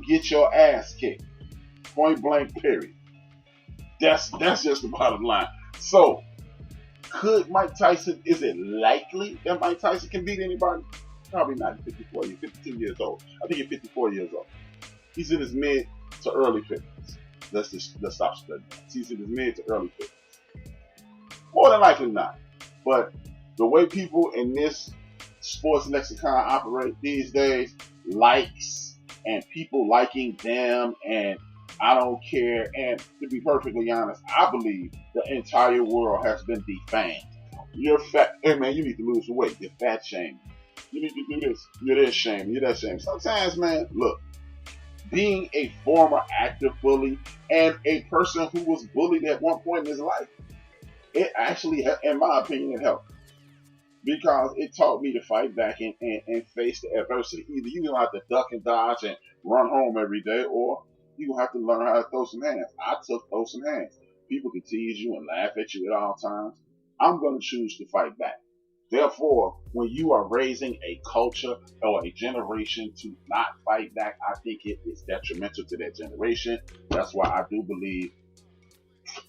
get your ass kicked. Point blank, period. That's just the bottom line. So, could Mike Tyson, is it likely that Mike Tyson can beat anybody? Probably not at 54 years, 52 years old. I think he's 54 years old. He's in his mid to early 50s. Let's stop studying. He's in his mid to early 50s. More than likely not. But the way people in this sports lexicon operate these days, likes and people liking them, and I don't care. And to be perfectly honest, I believe the entire world has been defamed. You're fat. Hey man, you need to lose some weight. You're fat shaming. You need to do this. You're this shame. You're that shame. Sometimes, man, look, being a former active bully and a person who was bullied at one point in his life, it actually, in my opinion, it helped. Because it taught me to fight back and face the adversity. Either you're going to have to duck and dodge and run home every day, or you're going to have to learn how to throw some hands. I took throw some hands. People can tease you and laugh at you at all times. I'm going to choose to fight back. Therefore, when you are raising a culture or a generation to not fight back, I think it is detrimental to that generation. That's why I do believe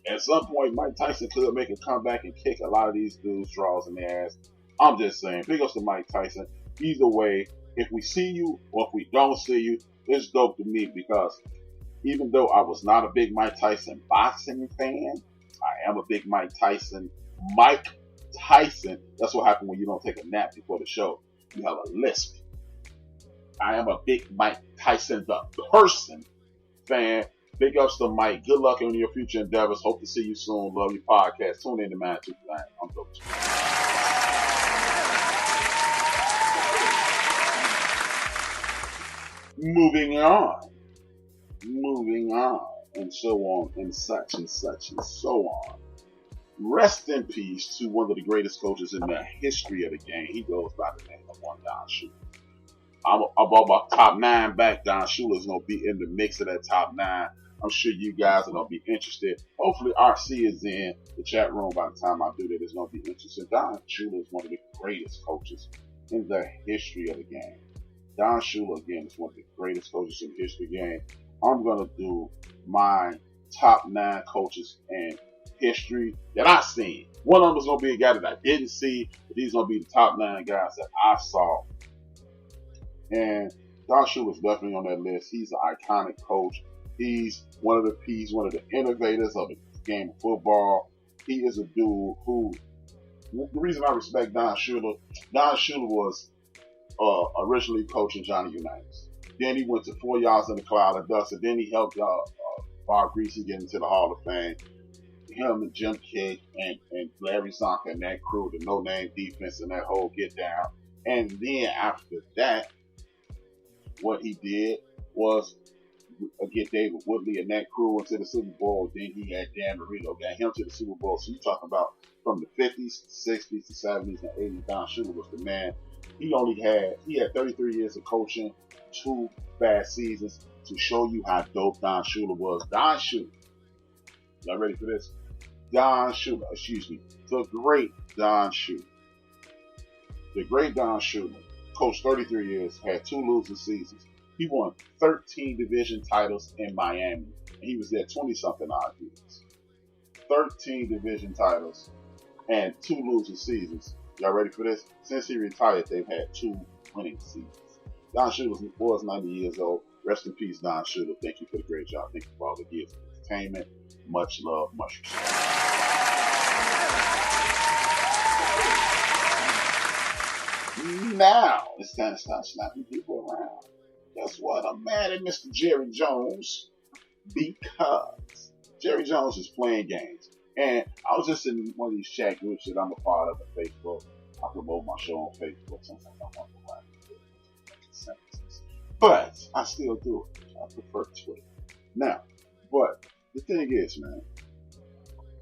at some point Mike Tyson could make a comeback and kick a lot of these dudes' draws in their ass. I'm just saying, big ups to Mike Tyson. Either way, if we see you or if we don't see you, it's dope to me, because even though I was not a big Mike Tyson boxing fan, I am a big Mike Tyson. That's what happens when you don't take a nap before the show. You have a lisp. I am a big Mike Tyson, the person, fan. Big ups to Mike. Good luck in your future endeavors. Hope to see you soon. Love your podcast. Tune in to Man Tooth Line. I'm dope. Moving on, and so on, and such and such and so on. Rest in peace to one of the greatest coaches in the history of the game. He goes by the name of one Don Shula. I'm about my top 9 back. Don Shula is going to be in the mix of that top 9. I'm sure you guys are going to be interested. Hopefully RC is in the chat room by the time I do that. It's going to be interesting. Don Shula is one of the greatest coaches in the history of the game. Don Shula, again, is one of the greatest coaches in the history of the game. I'm going to do my top 9 coaches in history that I've seen. One of them is going to be a guy that I didn't see, but he's going to be the top 9 guys that I saw. And Don Shula is definitely on that list. He's an iconic coach. He's one of the innovators of the game of football. He is a dude who, the reason I respect Don Shula was originally coaching Johnny Unitas. Then he went to 4 Yards in the Cloud of Dust, and then he helped Bob Greasy get into the Hall of Fame. Him and Jim Kidd and Larry Zonka and that crew, the no-name defense and that whole get down. And then after that, what he did was get David Woodley and that crew into the Super Bowl. Then he had Dan Marino, got him to the Super Bowl. So you're talking about from the 50s, 60s, to 70s, and 80s, Don Shula was the man. He had 33 years of coaching, 2 fast seasons to show you how dope Don Shula was. Don Shula. Y'all ready for this? The great Don Shula. The great Don Shula coached 33 years, had 2 losing seasons. He won 13 division titles in Miami, and he was there 20-something odd years. 13 division titles and 2 losing seasons. Y'all ready for this? Since he retired, they've had 2 winning seasons. Don Shula was 90 years old. Rest in peace, Don Shula. Thank you for the great job. Thank you for all the years of entertainment. Much love, much respect. Now, it's time to start slapping people around. Guess what? I'm mad at Mr. Jerry Jones because Jerry Jones is playing games. And I was just in one of these chat groups that I'm a part of at Facebook. I promote my show on Facebook. Sometimes I want to write sentences. But I still do it. I prefer Twitter. Now, but the thing is, man,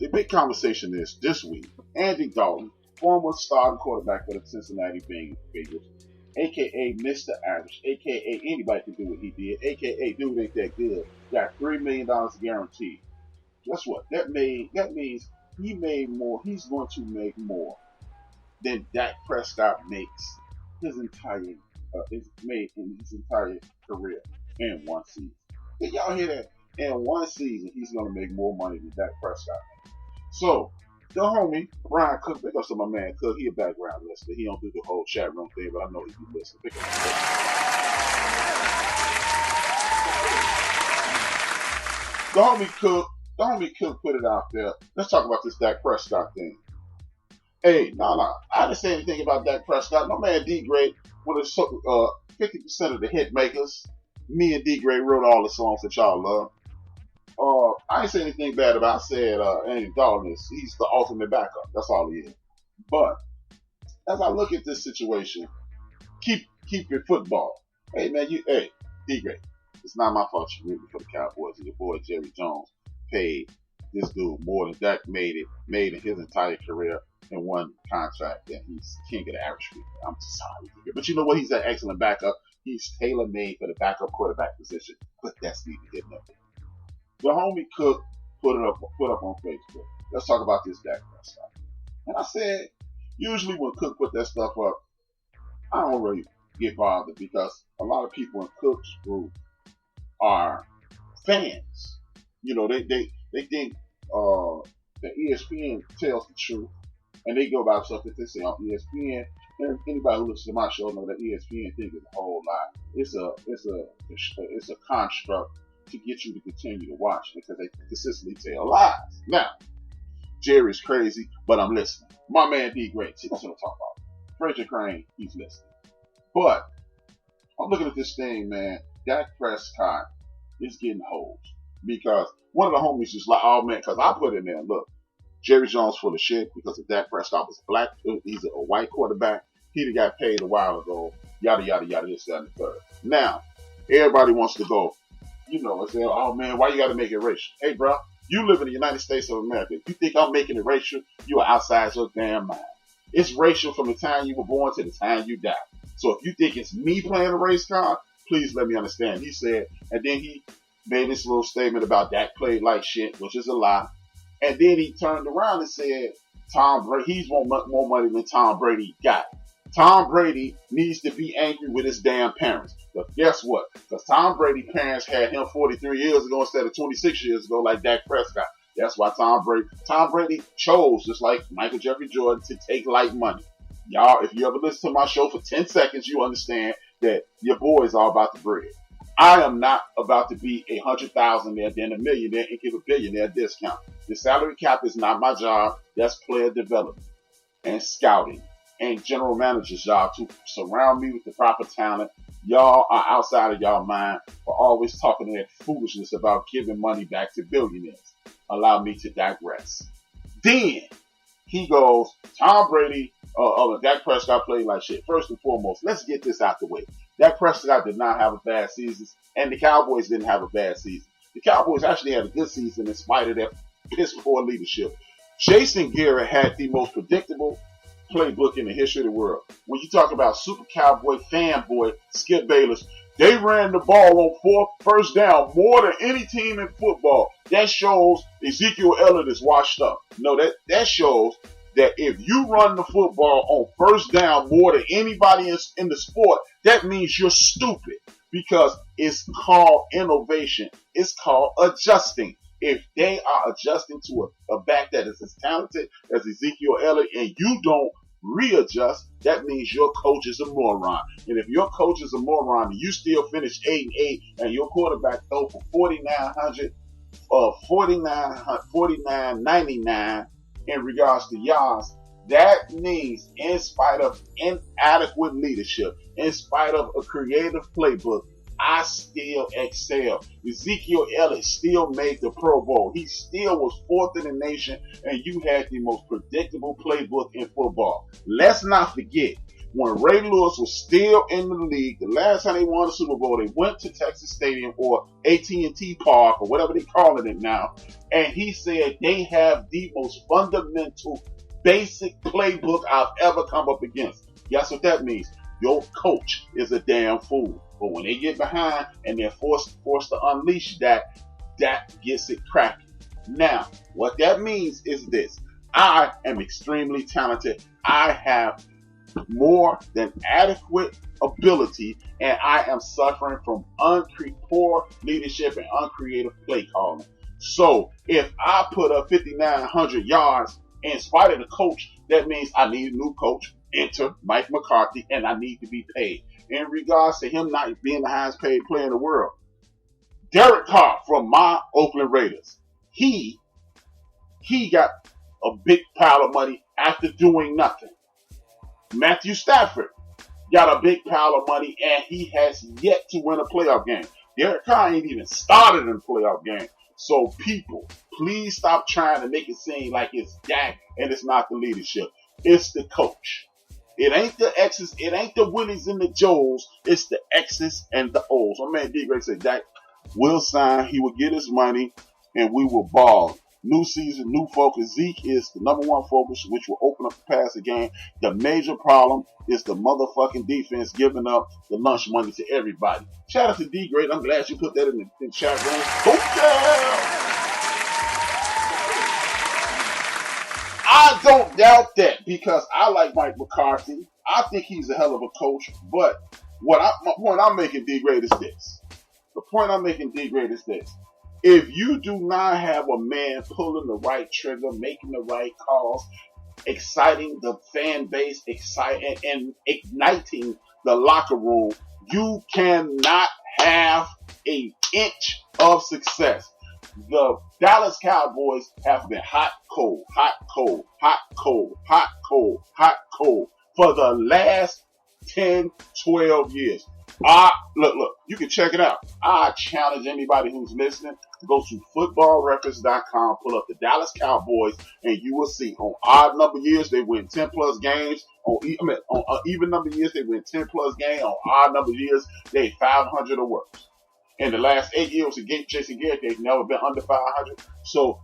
the big conversation is this week, Andy Dalton, former starting quarterback for the Cincinnati Bengals, a.k.a. Mr. Average, a.k.a. anybody can do what he did, a.k.a. dude ain't that good, got $3 million guaranteed. Guess what? That means he made more. He's going to make more than Dak Prescott makes made in his entire career. in one season. Did y'all hear that? In one season, he's going to make more money than Dak Prescott. So, the homie, Brian Cook, pick up to my man Cook. He a background listener. He don't do the whole chat room thing, but I know he be listening. Pick up the homie Cook put it out there. Let's talk about this Dak Prescott thing. Hey, no. I didn't say anything about Dak Prescott. My man D Gray, one of 50% of the hit makers. Me and D Gray wrote all the songs that y'all love. I ain't say anything bad about. I said Andy Dalton he's the ultimate backup. That's all he is. But as I look at this situation, keep your football. Hey man, D Gray, it's not my fault you rooting for the Cowboys. And your boy Jerry Jones paid this dude more than Dak made in his entire career in one contract, and he's king of the average people. I'm sorry, but you know what? He's an excellent backup. He's tailor made for the backup quarterback position. But that's neither here nor there. The homie Cook put up on Facebook. Let's talk about this Dak Prescott. And I said, usually when Cook put that stuff up, I don't really get bothered because a lot of people in Cook's group are fans. You know, they think that ESPN tells the truth, and they go by stuff that they say on ESPN. And anybody who listens to my show knows that ESPN thinks it's a whole lot. It's a construct to get you to continue to watch because they consistently tell lies. Now, Jerry's crazy, but I'm listening. My man D Great, see, that's what I'm talking about. Frazier Crane, he's listening. But I'm looking at this thing, man. Dak Prescott is getting hosed because one of the homies is like, oh man, because I put in there, look, Jerry Jones full of shit because if Dak Prescott was black, he's a white quarterback, he'd have got paid a while ago, yada, yada, yada, this, that, and the third. Now, everybody wants to go, you know, and say, oh man, why you got to make it racial? Hey, bro, you live in the United States of America. If you think I'm making it racial, you are outside your damn mind. It's racial from the time you were born to the time you die. So if you think it's me playing a race card, please let me understand. He said, and then he made this little statement about Dak played like shit, which is a lie. And then he turned around and said, Tom Brady, he's more money than Tom Brady got. Tom Brady needs to be angry with his damn parents. But guess what? Because Tom Brady's parents had him 43 years ago instead of 26 years ago like Dak Prescott. That's why Tom Brady chose, just like Michael Jeffrey Jordan, to take light money. Y'all, if you ever listen to my show for 10 seconds, you understand that your boy is all about the bread. I am not about to be a 100,000 there, then a millionaire and give a billionaire discount. The salary cap is not my job. That's player development and scouting and general manager's job to surround me with the proper talent. Y'all are outside of y'all mind for always talking that foolishness about giving money back to billionaires. Allow me to digress. Then he goes, Tom Brady, Dak Prescott played like shit. First and foremost, let's get this out the way. Dak Prescott did not have a bad season, and the Cowboys didn't have a bad season. The Cowboys actually had a good season in spite of their piss poor leadership. Jason Garrett had the most predictable playbook in the history of the world. When you talk about Super Cowboy fanboy Skip Bayless, they ran the ball on first down more than any team in football. That shows Ezekiel Elliott is washed up. No, that shows that if you run the football on first down more than anybody in the sport, that means you're stupid because it's called innovation. It's called adjusting. If they are adjusting to a back that is as talented as Ezekiel Elliott and you don't readjust, that means your coach is a moron. And if your coach is a moron and you still finish 8-8 and your quarterback throw for 49.99 in regards to yards, that means in spite of inadequate leadership, in spite of a creative playbook, I still excel. Ezekiel Elliott still made the Pro Bowl. He still was fourth in the nation, and you had the most predictable playbook in football. Let's not forget, when Ray Lewis was still in the league, the last time they won the Super Bowl, they went to Texas Stadium or AT&T Park or whatever they calling it now, and he said they have the most fundamental, basic playbook I've ever come up against. Guess what that means? Your coach is a damn fool. But when they get behind and they're forced to unleash that gets it cracking. Now, what that means is this. I am extremely talented. I have more than adequate ability and I am suffering from poor leadership and uncreative play calling. So if I put up 5,900 yards in spite of the coach, that means I need a new coach. Enter Mike McCarthy, and I need to be paid. In regards to him not being the highest paid player in the world, Derek Carr from my Oakland Raiders, he got a big pile of money after doing nothing. Matthew Stafford got a big pile of money, and he has yet to win a playoff game. Derek Carr ain't even started in a playoff game. So people, please stop trying to make it seem like it's Dak and it's not the leadership. It's the coach. It ain't the X's, it ain't the Willies and the Joes, it's the X's and the O's. My man D-Gray said Dak will sign, he will get his money, and we will ball. New season, new focus. Zeke is the number one focus, which will open up the passing game. The major problem is the motherfucking defense giving up the lunch money to everybody. Shout out to D-Great. I'm glad you put that in the chat room. I don't doubt that because I like Mike McCarthy. I think he's a hell of a coach. But my point I'm making, D-Great, is this. The point I'm making, D-Great, is this. If you do not have a man pulling the right trigger, making the right calls, exciting the fan base, and igniting the locker room, you cannot have an inch of success. The Dallas Cowboys have been hot, cold, hot, cold, hot, cold, hot, cold, hot, cold for the last 10, 12 years. Look, you can check it out. I challenge anybody who's listening to go to footballrecords.com, pull up the Dallas Cowboys, and you will see on odd number years they win 10 plus games. On even number years they win 10 plus games. On odd number years they 500 or worse. In the last 8 years against Jason Garrett, they've never been under 500. So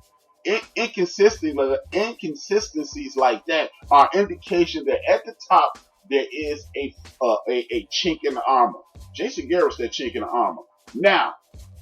inconsistencies like that are indication that at the top there is a chink in the armor. Jason Garrett's that chink in the armor. Now,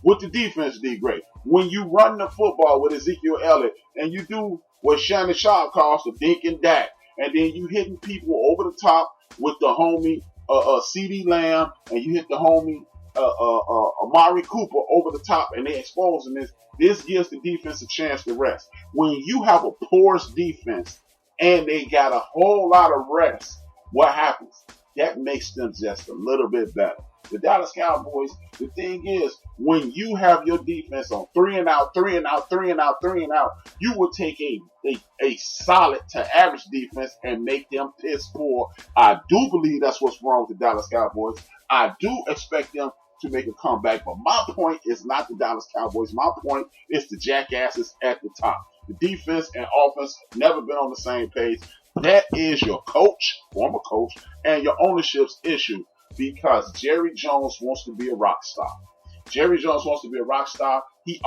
with the defense, D-Great, when you run the football with Ezekiel Elliott and you do what Shannon Sharp calls the dink and dak, and then you hitting people over the top with the homie CeeDee Lamb, and you hit the homie Amari Cooper over the top, and they exposing this gives the defense a chance to rest. When you have a porous defense and they got a whole lot of rest, what happens? That makes them just a little bit better. The Dallas Cowboys, the thing is, when you have your defense on 3 and out, you will take a solid to average defense and make them piss poor. I do believe that's what's wrong with the Dallas Cowboys. I do expect them to make a comeback, but my point is not the Dallas Cowboys. My point is the jackasses at the top. The defense and offense never been on the same page. That is your coach, former coach, and your ownership's issue because Jerry Jones wants to be a rock star. Jerry Jones wants to be a rock star. He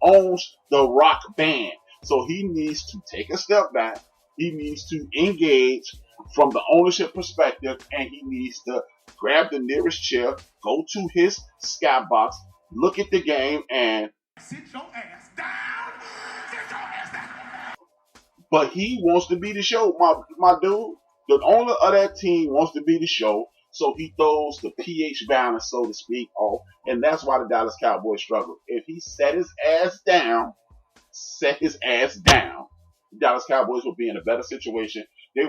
owns the rock band. So he needs to take a step back. He needs to engage from the ownership perspective, and he needs to grab the nearest chair, go to his skybox, look at the game, and sit your ass down. Sit your ass down. But he wants to be the show, my dude. The owner of that team wants to be the show, so he throws the pH balance, so to speak, off, and that's why the Dallas Cowboys struggle. If he set his ass down, the Dallas Cowboys would be in a better situation. He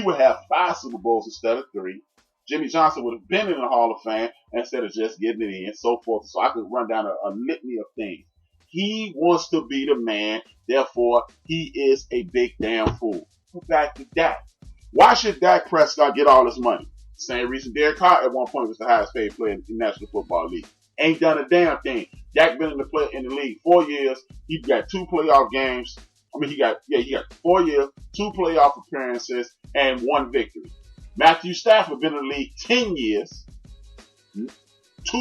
would have 5 Super Bowls instead of 3. Jimmy Johnson would have been in the Hall of Fame instead of just getting it in, and so forth. So I could run down a litany of things. He wants to be the man, therefore he is a big damn fool. Back to Dak. Why should Dak Prescott get all this money? Same reason Derek Carr at one point was the highest paid player in the National Football League. Ain't done a damn thing. Dak been in the league 4 years. He got 2 playoff games. He got 4 years, 2 playoff appearances, and 1 victory. Matthew Stafford been in the league 10 years, 2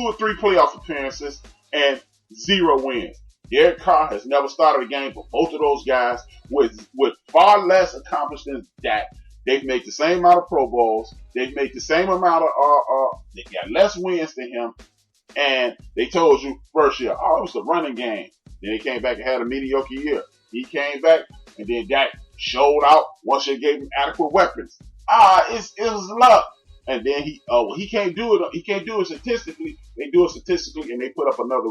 or 3 playoff appearances, and 0 wins. Derek Carr has never started a game, but both of those guys with far less accomplished than Dak. They've made the same amount of Pro Bowls. They've made the same amount of they got less wins than him. And they told you first year, it was the running game. Then he came back and had a mediocre year. He came back, and then Dak showed out once they gave him adequate weapons. It was luck. And then he can't do it. He can't do it statistically. They do it statistically, and they put up another